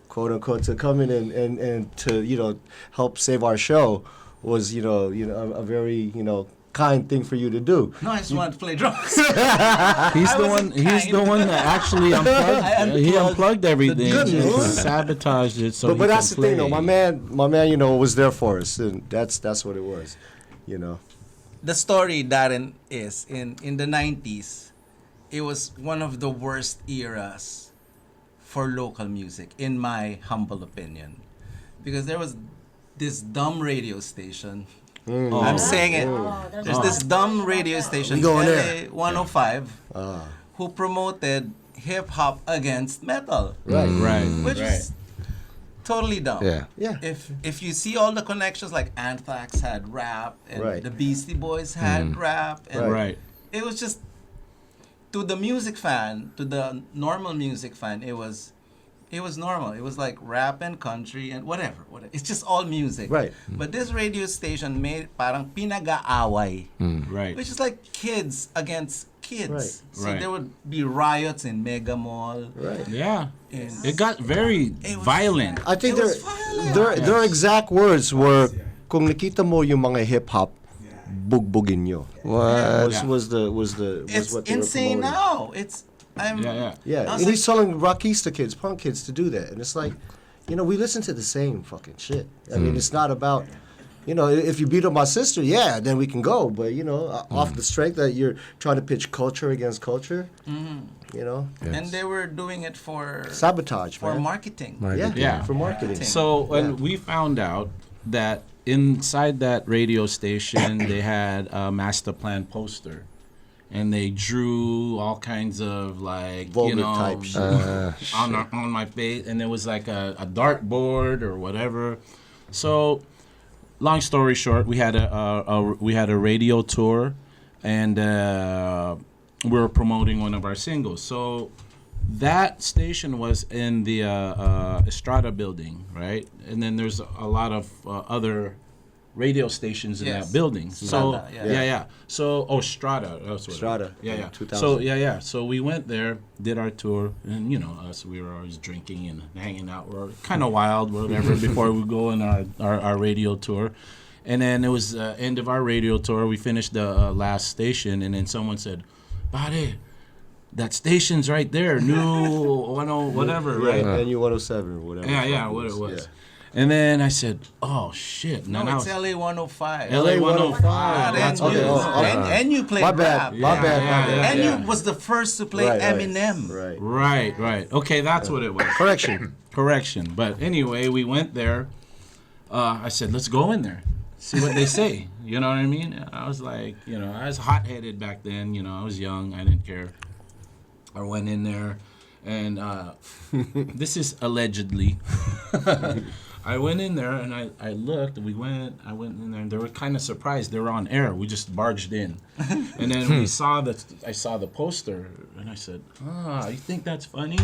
quote unquote, to come in and to help save our show was a very kind thing for you to do. No, I just wanted to play drums. He's the one. He's the one that actually unplugged. He unplugged everything. Good and move. sabotaged it. So but he that's can the thing, play. though. My man, was there for us, and that's what it was, The story, Daren, is in the 90s, it was one of the worst eras for local music, in my humble opinion. Because there was this dumb radio station. I'm saying it. Oh, There's this dumb radio station, We going LA there. 105, Ah, who promoted hip hop against metal, right, Right. which is totally dumb. Yeah. yeah. If you see all the connections, like Anthrax had rap, and Right. the Beastie Boys had rap, and Right. it was just, to the music fan, to the normal music fan, it was normal. It was like rap and country and whatever. It's just all music. Right. But this radio station made parang pinag-aaway, Right. which is like kids against kids. Right. So Right. there would be riots in Mega Mall. Right. Yeah. in- It got very It was- violent. I think It was violent. their exact words were, "Kung nakita mo yung mga hip hop, bugbugin nyo." What? Was It's what they insane were promoting. now. Yeah. Yeah, I and was he's telling rockista kids, punk kids to do that, and it's like, we listen to the same fucking shit. I mean, it's not about, if you beat up my sister, yeah, then we can go, but off the strength that you're trying to pitch culture against culture, And they were doing it for sabotage, for man. marketing. Yeah. For marketing. So when we found out that inside that radio station they had a Mastaplann poster, and they drew all kinds of Vulgar type shit. on my face, and there was like a dartboard or whatever. So long story short, we had a radio tour, and we were promoting one of our singles. So that station was in the Estrada building, right? And then there's a lot of other radio stations in that building. So Strada, So Strada. That's what Strada. Yeah. 2000. So we went there, did our tour, and us, we were always drinking and hanging out. We're kind of wild, whatever. Before we go on our radio tour, and then it was the end of our radio tour. We finished the last station, and then someone said, "Buddy, that station's right there, new 10 whatever, right?" NU 107 or whatever. Yeah, what it was. And then I said, "Oh shit!" No, it's LA 105. LA 105. And, okay. and you played My bad. rap. My bad. And you was the first to play Eminem. Right. Okay, that's what it was. Correction. But anyway, we went there. I said, "Let's go in there, see what they say." You know what I mean? I was like, I was hot-headed back then. I was young. I didn't care. I went in there, and this is allegedly. I went in there and I looked. I went in there and they were kind of surprised. They were on air. We just barged in, and then I saw the poster and I said, "You think that's funny?"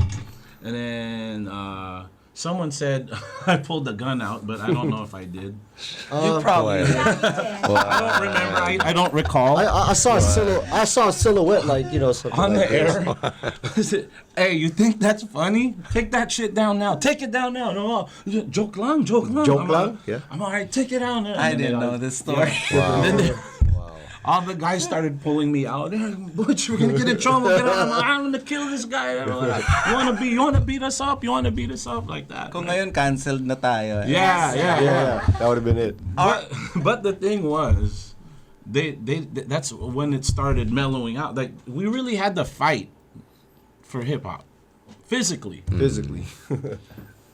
And then someone said I pulled the gun out, but I don't know if I did. You probably did. I don't remember. I don't recall. I saw a silhouette like something On like the air. Hey, you think that's funny? Take that shit down now. Take it down now. No, joke lang. Joke lang? Yeah. I'm all right. Take it down now. I didn't know this story. Wow. And then all the guys started pulling me out. Butch, we're gonna get in trouble. I'm gonna kill this guy. You wanna beat us up? You wanna beat us up like that? Kung ngayon canceled na tayo. Yeah. That would have been it. But the thing was, they that's when it started mellowing out. Like we really had to fight for hip hop, physically.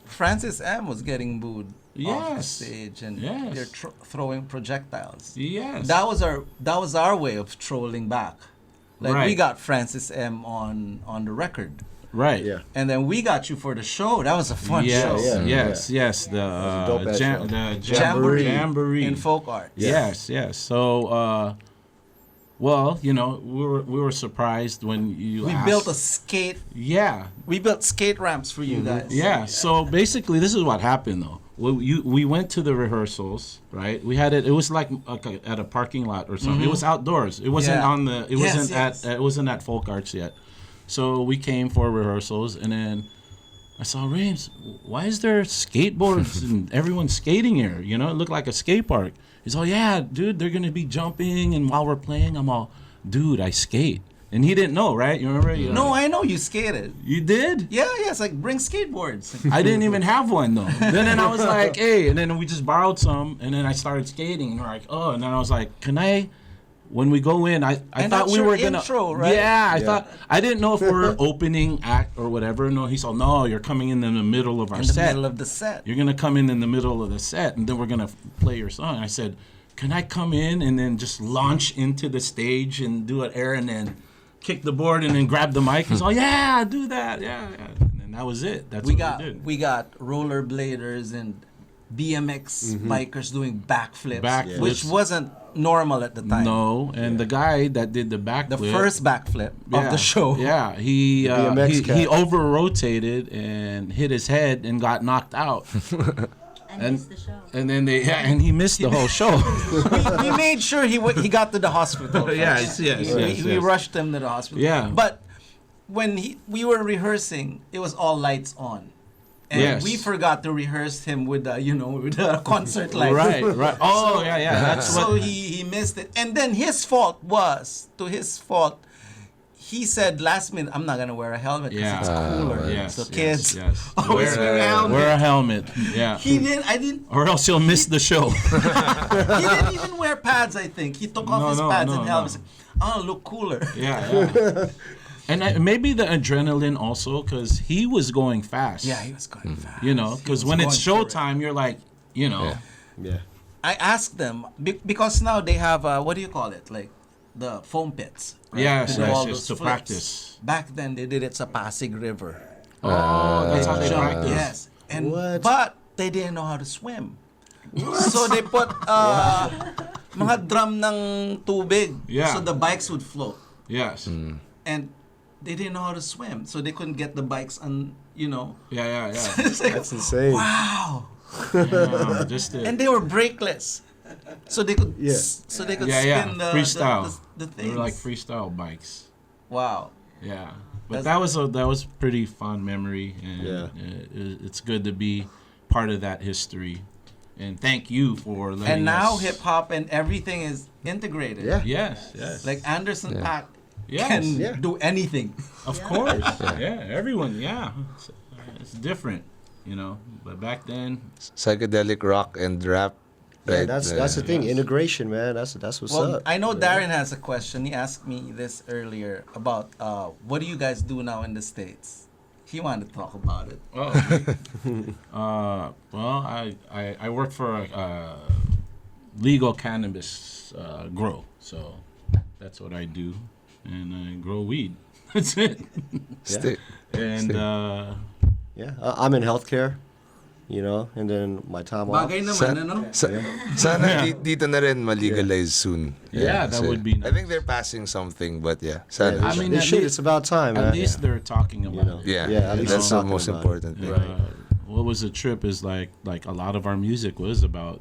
Francis M was getting booed off the Yes. stage, and Yes. they're throwing projectiles. Yes. That was our way of trolling back. Like we Right. got Francis M on the record, Right. Yeah. and then we got you for the show. That was a fun show. Yes. The dope-ass show. the Jamboree. jamboree In folk art. Yes. So, well, we were surprised when you We asked. built a skate. Yeah. We built skate ramps for you guys. Yeah. So basically, this is what happened though. We went to the rehearsals, right? We had it. It was like at a parking lot or something. It was outdoors. It wasn't Yeah. on the. It Yes, wasn't yes. at. It wasn't at Folk Arts yet. So we came for rehearsals, and then I saw Rayms. Why is there skateboards and everyone's skating here? It looked like a skate park. He's all, "Yeah, dude, they're gonna be jumping, and while we're playing, I'm all, dude, I skate." And he didn't know, right? You remember? No, I know you skated. You did? Yeah, it's like bring skateboards. I didn't even have one though. Then I was like, "Hey," and then we just borrowed some, and then I started skating, and we're like, "Oh," and then I was like, "Can I?" When we go in, I And thought that's we your were gonna. intro, right? Yeah, I thought I didn't know if we're opening act or whatever. No, he said, "No, you're coming in the middle of our In the set. middle of the set. You're gonna come in the middle of the set, and then we're gonna play your song." I said, "Can I come in and then just launch into the stage and do an air and then kick the board and then grab the mic?" He's all, "Yeah, do that, yeah." And then that was it. That's we what got we did. we got rollerbladers and BMX bikers doing backflips, which wasn't normal at the time. No, and the guy that did the backflip, The first backflip of the show. Yeah, he BMX cat. he over rotated and hit his head and got knocked out. And missed the show. And then and he missed the whole show. we made sure he got to the hospital. Yes. We rushed him to the hospital. Yeah. But when we were rehearsing, it was all lights on. And Yes. we forgot to rehearse him with with a concert light. Right. Oh, yeah. That's So what. he missed it. And then his fault, he said last minute, "I'm not gonna wear a helmet because Yeah. it's cooler." Yes. So kids, Yes. always wear a helmet. Wear a helmet. Yeah. I didn't. Or else you'll miss the show. He didn't even wear pads. I think he took off his pads and helmet. Oh, look cooler. Yeah. And maybe the adrenaline also, because he was going fast. Yeah, he was going fast. Because when it's going for it. showtime, you're like, Yeah. I asked them because now they have what do you call it, like the foam pits. Right? Yes, do all yes, those to flips. practice. Back then they did it sa Pasig River. Oh, that's how they practice. Yes, and What? but they didn't know how to swim. So they put mga drum ng tubig. Yeah. So the bikes would float. Yes. And they didn't know how to swim. So they couldn't get the bikes on, Yeah. It's like, That's insane. wow. Yeah, just And they were brakeless. So they could Yeah. spin the freestyle. the They things. were like freestyle bikes. Wow. Yeah, but that was pretty fond memory, and it's good to be part of that history. And thank you for letting And now us. hip hop and everything is integrated. Yeah. Yes. Like Anderson .Paak Yes. can Yeah. do anything. Of course. Yeah. Everyone. Yeah. It's different, But back then, Psychedelic rock and rap. Yeah, Right? that's the thing. Integration, man. That's what's Well, up. I know Daren has a question. He asked me this earlier about what do you guys do now in the States? He wanted to talk about it. oh, well, I work for a legal cannabis grow, so that's what I do, and I grow weed. That's it. Stick. And Yeah, I'm in healthcare, and then my time off. Bagay naman, ano? Sana dito na rin ma-legalize soon. Yeah, that would be I think they're passing something, but yeah. Sana. Yeah, I mean, they at should. least- It's about time, man. at least they're talking about it. yeah, at least that's they're the talking most about it. important thing. What was the trip is like a lot of our music was about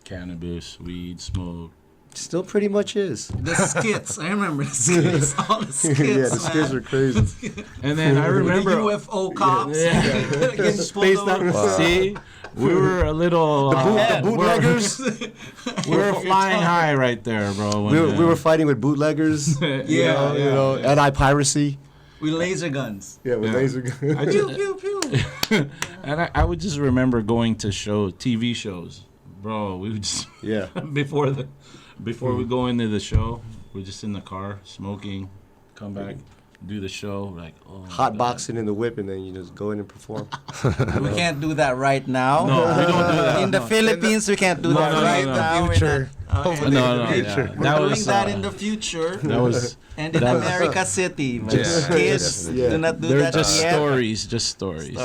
cannabis, weed, smoke. Still pretty much is. The skits. I remember the skits. All the skits, Yeah, the skits man. are crazy. And then I With remember the UFO cops. Yeah. Getting Spaced pulled over. out. See, we were a little The bootleggers. we were flying high right there, bro. when, We were fighting with bootleggers. Yeah. Anti-piracy. With laser guns. Yeah, with Yeah. laser guns. I Pew, just, pew, pew. and I would just remember going to TV shows, bro. We would just Yeah. before we go into the show, we're just in the car smoking, come back, do the show, like Hot boxing in the whip, and then you just go in and perform. We can't do that right now. No, we don't do that. In the Philippines, we can't do that no, right no. now. We're Future. not- okay. No, Future. yeah. We're That doing was that in the future. that was And in that was- America City, but Yeah, kids definitely. do not do they're that just yet. stories, Stories.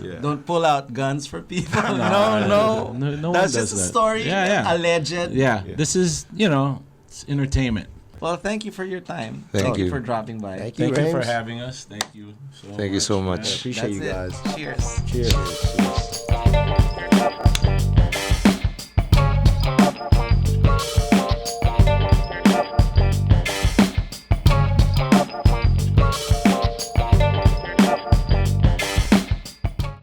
Yeah. Don't pull out guns for people. No, no. no one That's does just a that. story. Yeah. Alleged. Yeah, this is it's entertainment. Well, thank you for your time. Thank you. for dropping by. Thank you, Thank you for Rayms. having us. Thank you. Thank you so much. man. Appreciate you That's guys. it. Cheers. Cheers.